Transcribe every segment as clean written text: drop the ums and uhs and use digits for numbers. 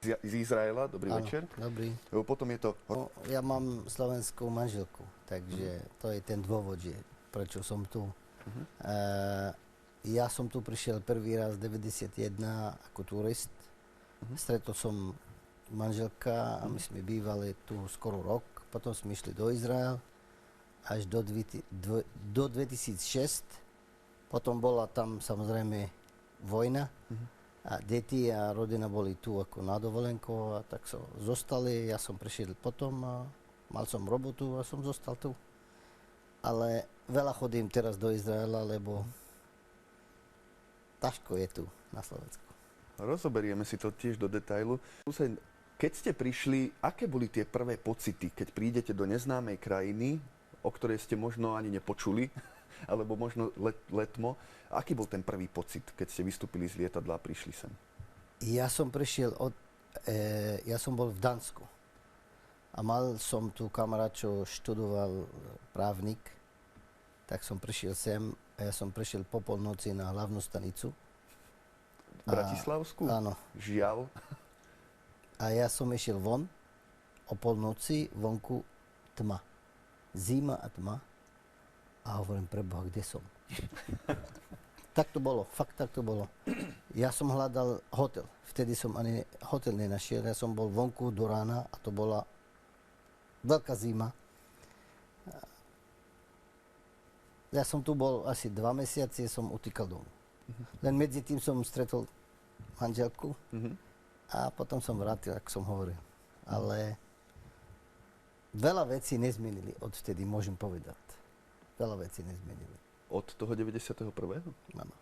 z Izraela. Dobrý Áno, večer. dobrý. Potom je to... No, ja mám slovenskú manželku, takže to je ten dôvod, že prečo som tu. Ja som tu prišiel prvý raz v 91 ako turist. Stretol som manželka a my sme bývali tu skoro rok. Potom sme išli do Izrael až do 2006. Potom bola tam samozrejme vojna. A deti a rodina boli tu ako na dovolenku a tak so zostali. Ja som prišiel potom a mal som robotu a som zostal tu. Ale veľa chodím teraz do Izraela, lebo ťažko je tu na Slovensku. Rozoberieme si to tiež do detailu. Keď ste prišli, aké boli tie prvé pocity, keď prídete do neznámej krajiny, o ktorej ste možno ani nepočuli, alebo možno letmo. Aký bol ten prvý pocit, keď ste vystúpili z lietadla a prišli sem? Ja som prišiel ja som bol v Dánsku. A mal som tu kamarát, čo študoval právnik. Tak som prišiel sem a ja som prišiel po polnoci na hlavnú stanicu. Bratislavskú? Áno. Žiaľ. A ja som išiel von o polnoci, vonku tma. Zima a tma. A hovorím, preboha, kde som? Tak to bolo, fakt tak to bolo. Ja som hľadal hotel. Vtedy som ani hotel nenašiel. Ja som bol vonku do rána a to bola veľká zima. Ja som tu bol asi 2 mesiace, som utíkal domov. Len medzi tým som stretol manželku a potom som vrátil, ako som hovoril. Ale veľa vecí nezmenili odvtedy, môžem povedať. Veľa vecí nezmenili. Od toho 91. Áno.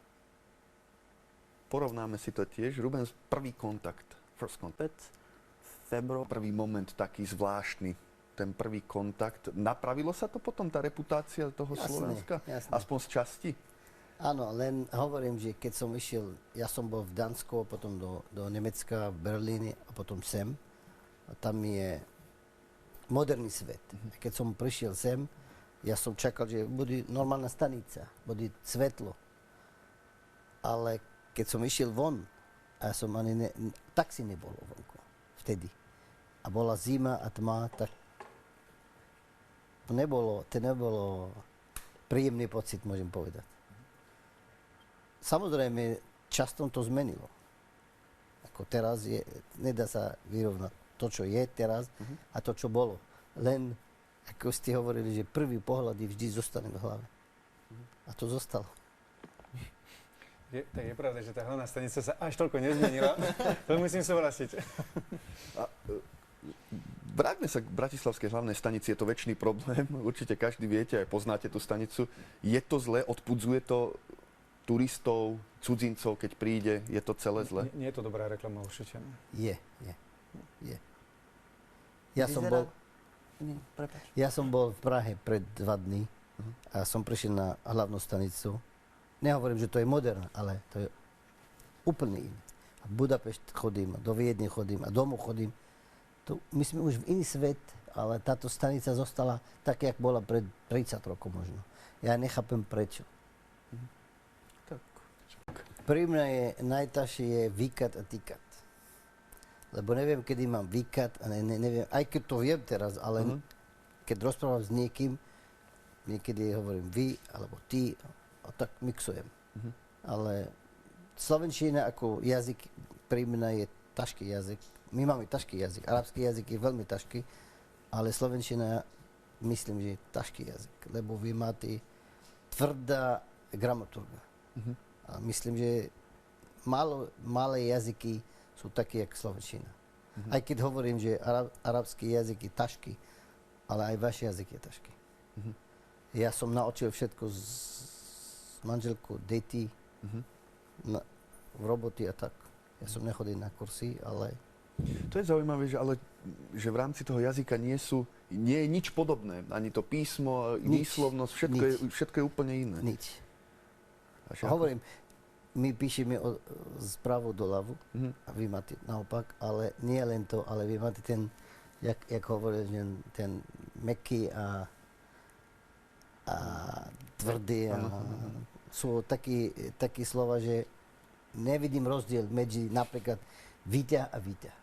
Porovnáme si to tiež. Rubens, prvý kontakt, first contact, prvý moment taký zvláštny, ten prvý kontakt. Napravilo sa to potom, tá reputácia toho Slovenska? Jasné. Aspoň z časti? Áno, len hovorím, že keď som išiel, ja som bol v Dánsku, potom do Nemecka, v Berlíne a potom sem. A tam je moderný svet. Keď som prišiel sem, ja som čakal, že bude normálna stanica, bude svetlo. Ale keď som išiel von, a som ani taxi nebolo vonku vtedy. A bola zima a tma, tak to nebolo príjemný pocit, môžem povedať. Samozrejme, časom to zmenilo. Ako teraz nedá sa vyrovnať to, čo je teraz a to, čo bolo. Len, ako ste hovorili, že prvý pohľad vždy zostane v hlave. A to zostalo. Tak je pravda, že tá hlavná stanica sa až toľko nezmenila. To musím súhlasiť. Vráťme sa k bratislavskej hlavnej stanici, je to väčší problém. Určite každý viete, aj poznáte tú stanicu. Je to zle, odpudzuje to turistov, cudzincov, keď príde? Je to celé zle? Nie je to dobrá reklama určite. Je. Ja som bol v Prahe pred 2 dní a som prišiel na hlavnú stanicu. Nehovorím, že to je moderná, ale to je úplne iné. A v Budapešť chodím, do Viedne chodím a domov chodím. My sme už v iný svet, ale táto stanica zostala tak, jak bola pred 30 rokov možno. Ja nechápem prečo. Pri mňa je najťažšie výkat a týkat. Lebo neviem, kedy mám výkat a neviem, aj keď to viem teraz, ale keď rozprávam s niekým, niekedy hovorím vy alebo ty a tak mixujem. Ale slovenčina ako jazyk pri mňa je ťažký jazyk. My máme ťažký jazyk. Arabský jazyk je veľmi ťažký, ale slovenčina myslím, že je ťažký jazyk, lebo vy máte tvrdá gramaturga. A myslím, že malé jazyky sú také, jak slovenčina. Aj keď hovorím, že arabský jazyk je ťažký, ale aj váš jazyk je ťažký. Ja som naučil všetko z manželkou, deti, v roboty a tak. Ja som nechodil na kursy, ale... To je zaujímavé, že v rámci toho jazyka nie je nič podobné. Ani to písmo, výslovnosť, všetko je úplne iné. Nič. Hovorím, my píšeme spravo doľavu a vy máte naopak, ale nie len to, ale vy máte ten, jak hovoril, ten mäkký a tvrdý. Sú také slova, že nevidím rozdiel medzi napríklad výťah a výťah.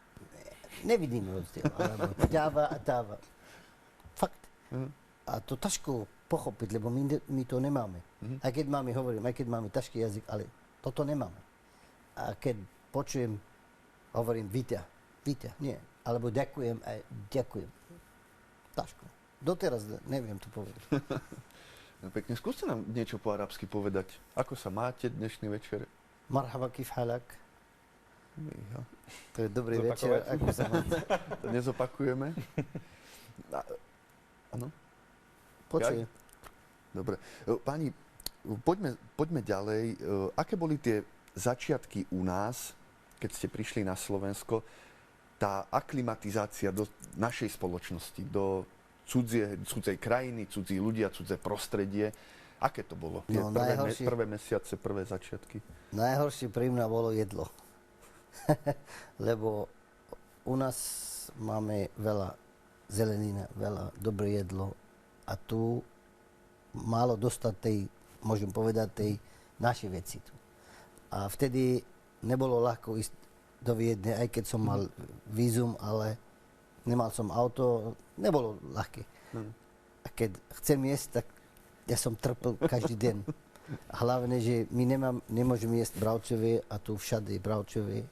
nevidím rozdiel. Alebo dáva a dáva. Fakt. A to ťažko pochopiť, lebo my to nemáme. Aj keď máme ťažký jazyk, ale toto nemáme. A keď počujem, hovorím víte, nie. Alebo ďakujem, aj ďakujem. Ťažko. Doteraz neviem to povedať. No, pekne, skúste nám niečo po arabsky povedať. Ako sa máte dnešný večer? Marhaba kif halak. Ja. To je dobrý večer. Ako sa máte? To nezopakujeme. Áno? Počujem. Dobre. Páni, poďme ďalej. Aké boli tie začiatky u nás, keď ste prišli na Slovensko, tá aklimatizácia do našej spoločnosti, do cudzej krajiny, cudzí ľudia, cudzie prostredie? Aké to bolo? Tie prvé mesiace, prvé začiatky? Najhoršie pri mňa bolo jedlo. Lebo u nás máme veľa zelenina, veľa dobré jedlo a tu málo dostať tej, môžem povedať, tej našej veci tu. A vtedy nebolo ľahko ísť do Viedne, aj keď som mal vízum, ale nemal som auto, nebolo ľahké. A keď chcem jesť, tak ja som trpel každý deň. Hlavne, že my nemôžeme jesť bravčové a tu všade je bravčové.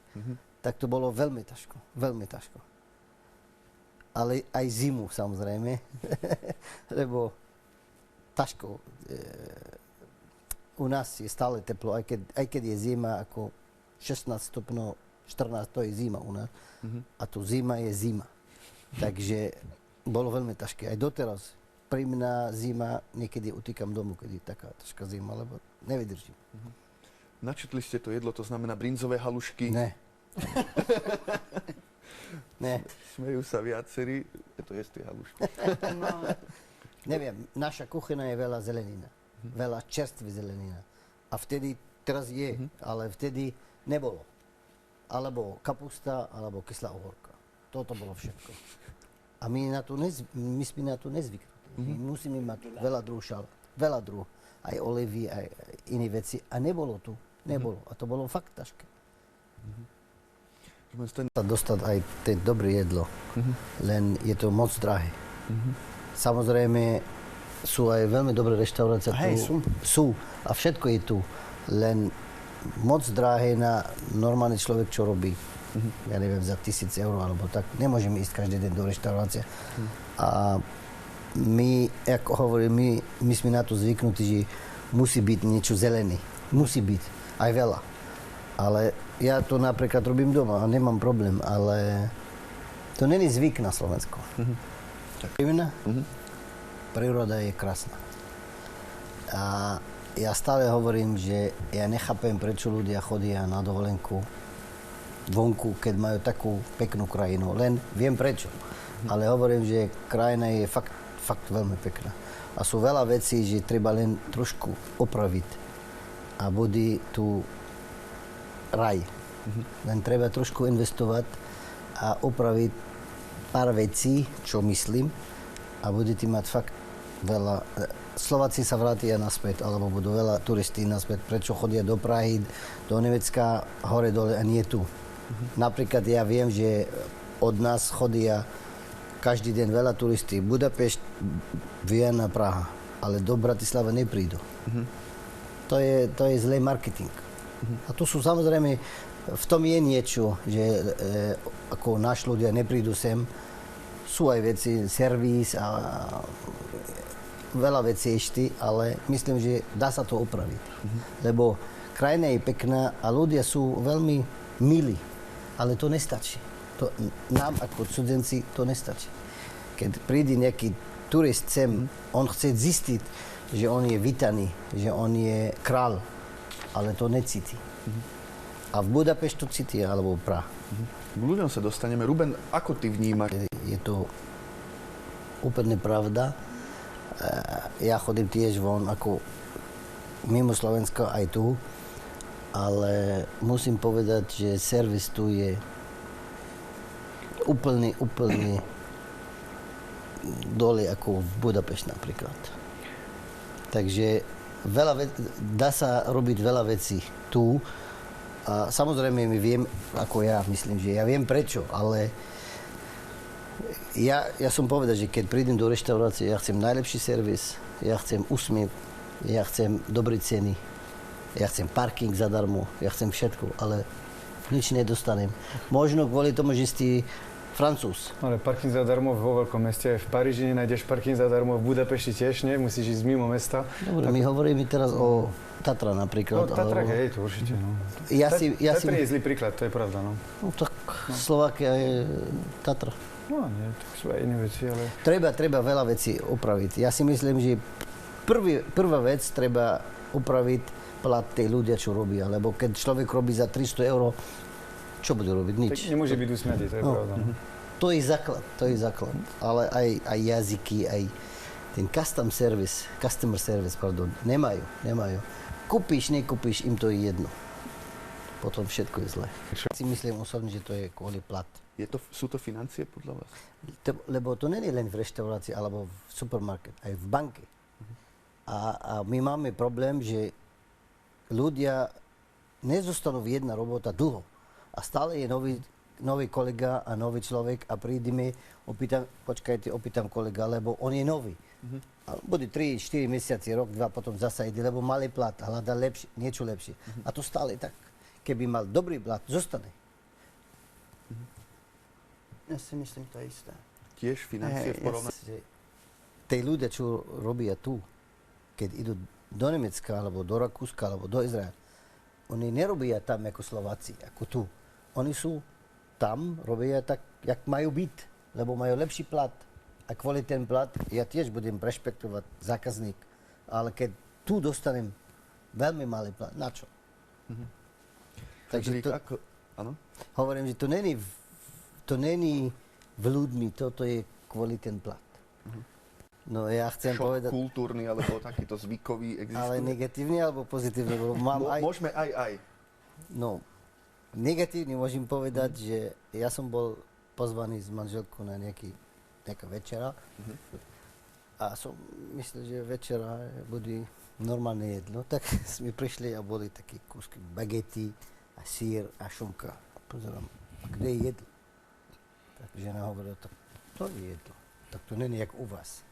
Tak to bolo veľmi ťažko, veľmi ťažko. Ale aj zimu, samozrejme, lebo ťažko. U nás je stále teplo, aj keď je zima, ako 16 stupňov, 14, to je zima u nás. A tu zima je zima. Takže bolo veľmi ťažké. Aj doteraz. Pri mňa zima, niekedy utíkam domu, keď je taká ťažká zima, lebo nevydržím. Načetli ste to jedlo, to znamená brinzové halušky? Ne. Ne. Smejú sa viacerí. To je tie halušky. No, neviem, naša kuchyna je veľa zelenina. Veľa čerstvý zelenina. A vtedy, teraz je, ale vtedy nebolo. Alebo kapusta, alebo kyslá uhorka. Toto bolo všetko. A my sme na to nezvyknutí. My musíme mať veľa druh šalát, veľa druh. Aj olivy, aj iné veci. A nebolo tu. Nebolo. A to bolo fakt ťažké. Dostať aj ten dobré jedlo. Len je to moc drahé. Samozrejme, sú aj veľmi dobré reštaurácie tu. Sú. A všetko je tu. Len moc drahé na normálny človek, čo robí. Ja neviem, za 1000 eur alebo tak. Nemôžeme ísť každý deň do reštaurácie. A my, ako hovorím, my sme na to zvyknutí, že musí byť niečo zelené. Musí byť. Aj veľa. Ale ja to napríklad robím doma a nemám problém, ale to není zvyk na Slovensku. Príroda je krásna. A ja stále hovorím, že ja nechápem, prečo ľudia chodia na dovolenku vonku, keď majú takú peknú krajinu. Len viem prečo. Ale hovorím, že krajina je fakt veľmi pekná. A sú veľa vecí, že treba len trošku opraviť. A bude tu raj. Len treba trošku investovať a opraviť pár vecí, čo myslím. A budete mať fakt veľa. Slováci sa vrátia naspäť, alebo budú veľa turistí naspäť. Prečo chodia do Prahy, do Nemecka, hore dole a nie tu. Napríklad ja viem, že od nás chodia každý deň veľa turistí. Budapešť, Viena, Praha. Ale do Bratislava neprídu. To je zlý marketing. A tu sú samozrejme, v tom je niečo, že ako naši ľudia neprídu sem. Sú aj veci, servis a veľa vecí ešte, ale myslím, že dá sa to opraviť. Lebo krajina je pekná a ľudia sú veľmi milí. Ale to nestačí. Nám ako cudzenci to nestačí. Keď príde nejaký turist sem, on chce zistiť, že on je vítaný, že on je král, ale to necíti. A v Budapešti to cíti, alebo v Prahe. K ľuďom sa dostaneme. Ruben, ako ty vnímaš? Je to úplne pravda. Ja chodím tiež von, ako mimo Slovenska, aj tu. Ale musím povedať, že servis tu je úplne dole ako v Budapešti napríklad. Takže dá sa robiť veľa vecí tu. A samozrejme my viem, ako ja myslím, že ja viem prečo, ale Ja som povedal, že keď prídem do reštaurácie, ja chcem najlepší servis, ja chcem úsmev, ja chcem dobré ceny, ja chcem parking zadarmo, ja chcem všetko, ale nič nedostanem. Možno kvôli tomu, že si Francúz. Ale parking zadarmo vo veľkom meste, aj v Paríži nenájdeš parking zadarmo, v Budapešti tiež nie, musíš ísť mimo mesta. Dobre, my hovoríme teraz o Tatra napríklad. No, Tatra, hej, to určite, no. Tatry je zlý príklad, to je pravda, no. No tak Slovakia je Tatra. No nie, tak sú aj iné veci, ale... Treba veľa vecí opraviť. Ja si myslím, že prvá vec treba opraviť plat tej ľudia, čo robia. Lebo keď človek robí za 300 eur, čo bude robiť? Nič. Tak nemôže byť usmiatý, to je pravda. No. To je základ. Ale aj jazyky, aj ten customer service, nemajú. Kúpiš, nekúpiš, im to je jedno. Potom všetko je zlé. Si myslím osobne, že to je kvôli plat. Sú to financie podľa vás? Lebo to nie je len v reštaurácii alebo v supermarket, aj v banke. A my máme problém, že ľudia nezostanú v jedna robota dlho. A stále je nový kolega a nový človek a prídeme, opýtam kolega, lebo on je nový. A bude 3-4 mesiace, rok, 2, potom zasa ide, lebo malý plat, hľadá niečo lepšie. A to stále tak. Keby mal dobrý plat, zostane. Ja si myslím, to je isté. Tiež financie v porovnaní? Tí ľudia, čo robia tu, keď idú do Nemecka, alebo do Rakúska, alebo do Izraela, oni nerobia tam ako Slováci, ako tu. Oni sú tam, robia tak, jak majú byť, lebo majú lepší plat. A kvôli ten plat, ja tiež budem rešpektovať zákazník. Ale keď tu dostanem veľmi malý plat, na čo? Takže to, áno? Hovorím, že to není v ľuďmi, toto je kvôli ten plat. No ja chcem povedať... kultúrny, alebo takýto zvykový existuje? Ale negatívny, alebo pozitívny? Môžeme aj. No, negatívne môžem povedať, že ja som bol pozvaný s manželkou na nejaká večera a som myslel, že večera bude normálne jedlo. Tak sme prišli a boli také kúsky bagety a sír a šunka. Pozerám, kde je jedlo? Tak žena hovorila, to je jedlo. Tak to nie je jak u vás.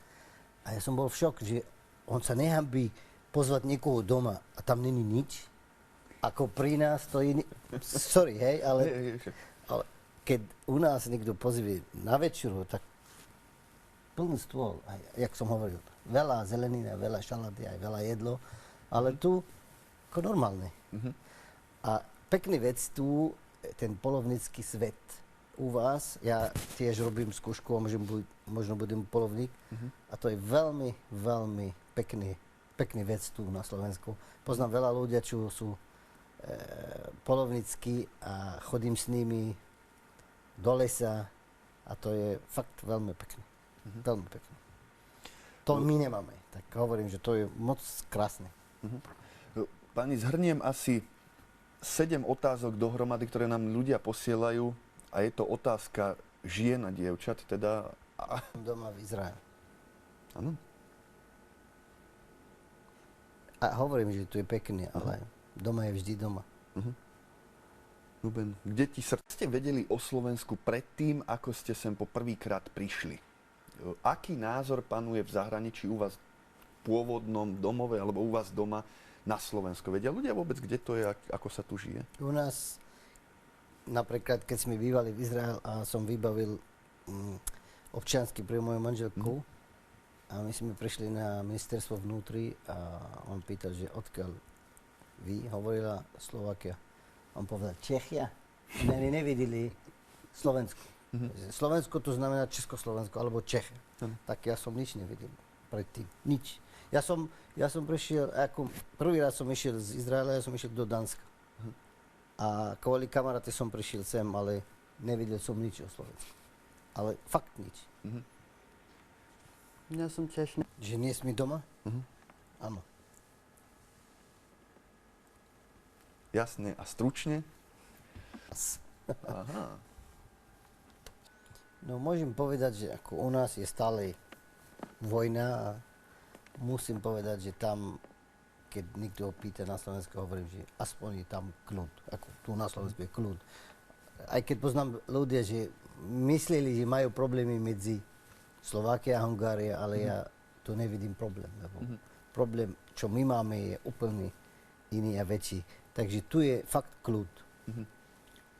A ja som bol v šok, že on sa nehambí pozvať niekoho doma a tam není nič. Ako pri nás to je... Sorry, hej, ale keď u nás niekto pozve na večeru, tak plný stôl, aj, jak som hovoril, veľa zeleniny, veľa šaláty, aj veľa jedlo, ale tu ako normálne. A pekný vec tu, ten polovnícky svet. U vás, ja tiež robím skúšku a možno budem polovník. A to je veľmi, veľmi pekný vec tu na Slovensku. Poznám veľa ľudí, čo sú polovnícky a chodím s nimi do lesa a to je fakt veľmi pekné. Veľmi pekné. To my nemáme. Tak hovorím, že to je moc krásne. Pani, zhrniem asi 7 otázok dohromady, ktoré nám ľudia posielajú. A je to otázka žien a dievčat, teda... Doma v Izraeli. Áno. A hovorím, že to je pekné, ale doma je vždy doma. Ruben, kde ti srdce ste vedeli o Slovensku predtým, ako ste sem po prvýkrát prišli? Aký názor panuje v zahraničí u vás v pôvodnom domove alebo u vás doma na Slovensku? Vedia ľudia vôbec, kde to je, ako sa tu žije? U nás napríklad, keď sme bývali v Izrael a som vybavil občiansky pre moju manželku a my sme prišli na ministerstvo vnútri a on pýtal, že odkiaľ vy, hovorila Slovakia. On povedal Čechia. My nevideli Slovensku. Slovensko to znamená Československo alebo Čechia. Tak ja som nič nevidel predtým. Nič. Ja som prišiel, prvý raz som išiel z Izraela, ja som išiel do Dánska. A kvôli kamaráte som prišiel sem, ale nevidel som nič o Slovensku. Ale fakt nič. Ja som tiež... Že nie sme doma? Áno. Jasne. A stručne? Aha. No môžem povedať, že ako u nás je stále vojna a musím povedať, že tam, keď niekto opýta na Slovensku, hovorím, že aspoň je tam kľud. Ako tu na Slovensku je kľud. Aj keď poznám ľudia, že mysleli, že majú problémy medzi Slovakia a Hungária, ale ja tu nevidím problém. Lebo problém, čo my máme, je úplne iný a väčší. Takže tu je fakt kľud.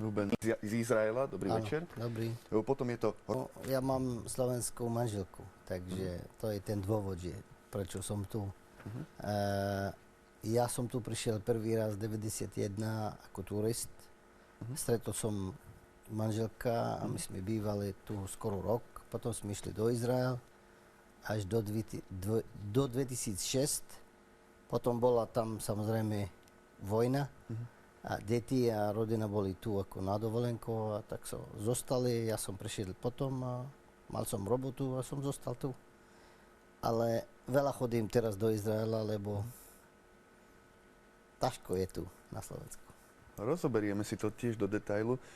Ruben z Izraela, dobrý Áno, večer. dobrý. Potom je to... No, ja mám slovenskú manželku, takže to je ten dôvod, že prečo som tu. Ja som tu prišiel prvý raz v 91 ako turist. Stretol som manželka a my sme bývali tu skoro rok. Potom sme išli do Izrael až do 2006. Potom bola tam samozrejme vojna. A deti a rodina boli tu ako na dovolenku a tak zostali. Ja som prišiel potom a mal som robotu a som zostal tu. Ale veľa chodím teraz do Izraela, lebo ťažko je tu na Slovensku. Rozoberieme si to tiež do detailu.